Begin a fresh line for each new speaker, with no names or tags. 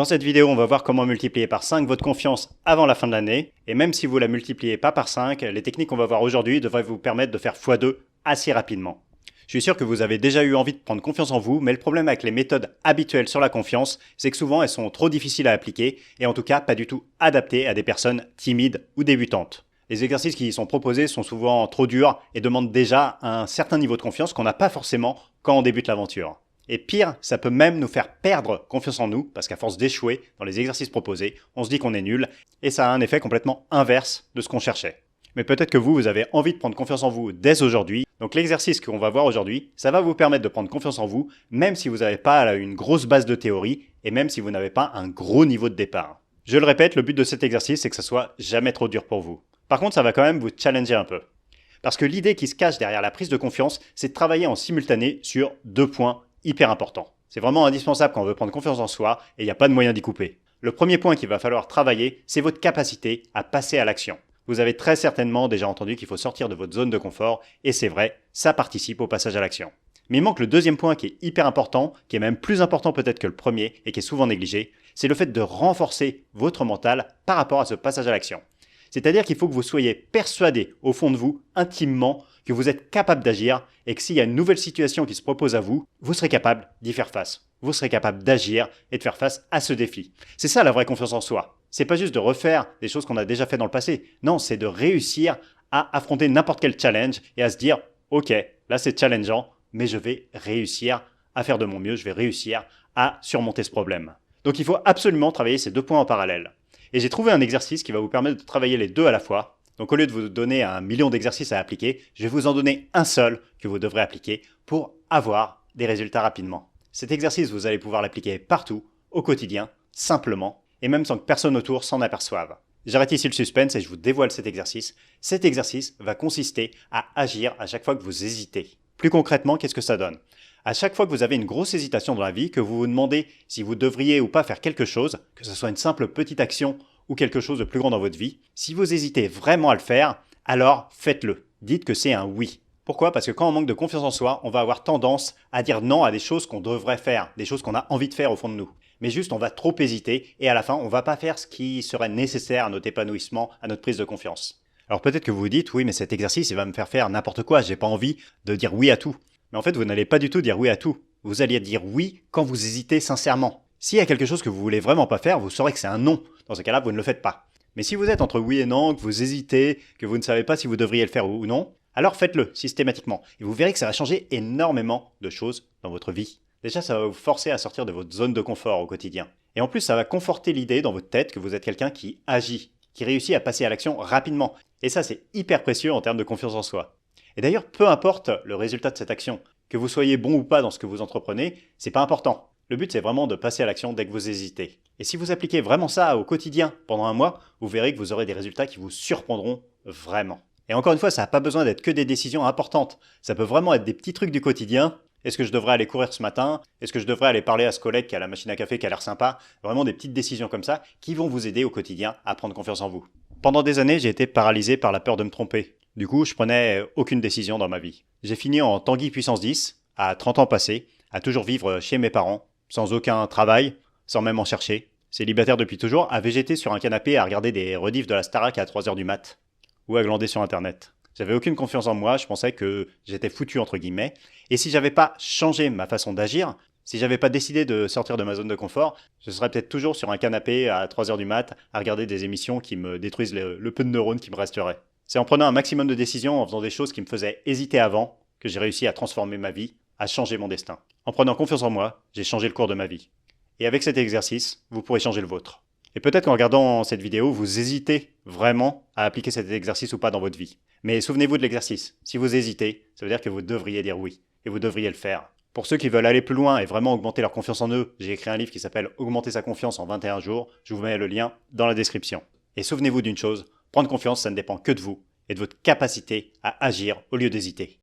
Dans cette vidéo, on va voir comment multiplier par 5 votre confiance avant la fin de l'année. Et même si vous la multipliez pas par 5, les techniques qu'on va voir aujourd'hui devraient vous permettre de faire x2 assez rapidement. Je suis sûr que vous avez déjà eu envie de prendre confiance en vous, mais le problème avec les méthodes habituelles sur la confiance, c'est que souvent elles sont trop difficiles à appliquer et en tout cas pas du tout adaptées à des personnes timides ou débutantes. Les exercices qui y sont proposés sont souvent trop durs et demandent déjà un certain niveau de confiance qu'on n'a pas forcément quand on débute l'aventure. Et pire, ça peut même nous faire perdre confiance en nous, parce qu'à force d'échouer dans les exercices proposés, on se dit qu'on est nul, et ça a un effet complètement inverse de ce qu'on cherchait. Mais peut-être que vous avez envie de prendre confiance en vous dès aujourd'hui, donc l'exercice qu'on va voir aujourd'hui, ça va vous permettre de prendre confiance en vous, même si vous n'avez pas une grosse base de théorie, et même si vous n'avez pas un gros niveau de départ. Je le répète, le but de cet exercice, c'est que ça soit jamais trop dur pour vous. Par contre, ça va quand même vous challenger un peu. Parce que l'idée qui se cache derrière la prise de confiance, c'est de travailler en simultané sur 2 points hyper important. C'est vraiment indispensable quand on veut prendre confiance en soi et il n'y a pas de moyen d'y couper. Le premier point qu'il va falloir travailler, c'est votre capacité à passer à l'action. Vous avez très certainement déjà entendu qu'il faut sortir de votre zone de confort et c'est vrai, ça participe au passage à l'action. Mais il manque le deuxième point qui est hyper important, qui est même plus important peut-être que le premier et qui est souvent négligé, c'est le fait de renforcer votre mental par rapport à ce passage à l'action. C'est-à-dire qu'il faut que vous soyez persuadé au fond de vous, intimement, que vous êtes capable d'agir et que s'il y a une nouvelle situation qui se propose à vous, vous serez capable d'y faire face. Vous serez capable d'agir et de faire face à ce défi. C'est ça la vraie confiance en soi. C'est pas juste de refaire des choses qu'on a déjà fait dans le passé. Non, c'est de réussir à affronter n'importe quel challenge et à se dire « Ok, là c'est challengeant, mais je vais réussir à faire de mon mieux, je vais réussir à surmonter ce problème. » Donc il faut absolument travailler ces 2 points en parallèle. Et j'ai trouvé un exercice qui va vous permettre de travailler les 2 à la fois. Donc au lieu de vous donner 1 million d'exercices à appliquer, je vais vous en donner un seul que vous devrez appliquer pour avoir des résultats rapidement. Cet exercice, vous allez pouvoir l'appliquer partout, au quotidien, simplement, et même sans que personne autour s'en aperçoive. J'arrête ici le suspense et je vous dévoile cet exercice. Cet exercice va consister à agir à chaque fois que vous hésitez. Plus concrètement, qu'est-ce que ça donne ? À chaque fois que vous avez une grosse hésitation dans la vie, que vous vous demandez si vous devriez ou pas faire quelque chose, que ce soit une simple petite action ou quelque chose de plus grand dans votre vie, si vous hésitez vraiment à le faire, alors faites-le. Dites que c'est un oui. Pourquoi ? Parce que quand on manque de confiance en soi, on va avoir tendance à dire non à des choses qu'on devrait faire, des choses qu'on a envie de faire au fond de nous. Mais juste, on va trop hésiter et à la fin, on ne va pas faire ce qui serait nécessaire à notre épanouissement, à notre prise de confiance. Alors peut-être que vous vous dites, oui, mais cet exercice, il va me faire n'importe quoi, j'ai pas envie de dire oui à tout. Mais en fait, vous n'allez pas du tout dire oui à tout. Vous alliez dire oui quand vous hésitez sincèrement. S'il y a quelque chose que vous voulez vraiment pas faire, vous saurez que c'est un non. Dans ce cas-là, vous ne le faites pas. Mais si vous êtes entre oui et non, que vous hésitez, que vous ne savez pas si vous devriez le faire ou non, alors faites-le systématiquement. Et vous verrez que ça va changer énormément de choses dans votre vie. Déjà, ça va vous forcer à sortir de votre zone de confort au quotidien. Et en plus, ça va conforter l'idée dans votre tête que vous êtes quelqu'un qui agit, qui réussit à passer à l'action rapidement. Et ça, c'est hyper précieux en termes de confiance en soi. Et d'ailleurs, peu importe le résultat de cette action, que vous soyez bon ou pas dans ce que vous entreprenez, c'est pas important. Le but, c'est vraiment de passer à l'action dès que vous hésitez. Et si vous appliquez vraiment ça au quotidien pendant un mois, vous verrez que vous aurez des résultats qui vous surprendront vraiment. Et encore une fois, ça n'a pas besoin d'être que des décisions importantes. Ça peut vraiment être des petits trucs du quotidien. Est-ce que je devrais aller courir ce matin ? Est-ce que je devrais aller parler à ce collègue qui a la machine à café qui a l'air sympa ? Vraiment des petites décisions comme ça qui vont vous aider au quotidien à prendre confiance en vous. Pendant des années, j'ai été paralysé par la peur de me tromper. Du coup, je prenais aucune décision dans ma vie. J'ai fini en Tanguy puissance 10, à 30 ans passés, à toujours vivre chez mes parents, sans aucun travail, sans même en chercher. Célibataire depuis toujours, à végéter sur un canapé à regarder des rediffs de la Starac à 3h du mat. Ou à glander sur internet. J'avais aucune confiance en moi, je pensais que j'étais foutu entre guillemets. Et si j'avais pas changé ma façon d'agir, si j'avais pas décidé de sortir de ma zone de confort, je serais peut-être toujours sur un canapé à 3h du mat à regarder des émissions qui me détruisent le peu de neurones qui me resterait. C'est en prenant un maximum de décisions, en faisant des choses qui me faisaient hésiter avant, que j'ai réussi à transformer ma vie, à changer mon destin. En prenant confiance en moi, j'ai changé le cours de ma vie. Et avec cet exercice, vous pourrez changer le vôtre. Et peut-être qu'en regardant cette vidéo, vous hésitez vraiment à appliquer cet exercice ou pas dans votre vie. Mais souvenez-vous de l'exercice. Si vous hésitez, ça veut dire que vous devriez dire oui. Et vous devriez le faire. Pour ceux qui veulent aller plus loin et vraiment augmenter leur confiance en eux, j'ai écrit un livre qui s'appelle « Augmenter sa confiance en 21 jours ». Je vous mets le lien dans la description. Et souvenez-vous d'une chose, prendre confiance, ça ne dépend que de vous et de votre capacité à agir au lieu d'hésiter.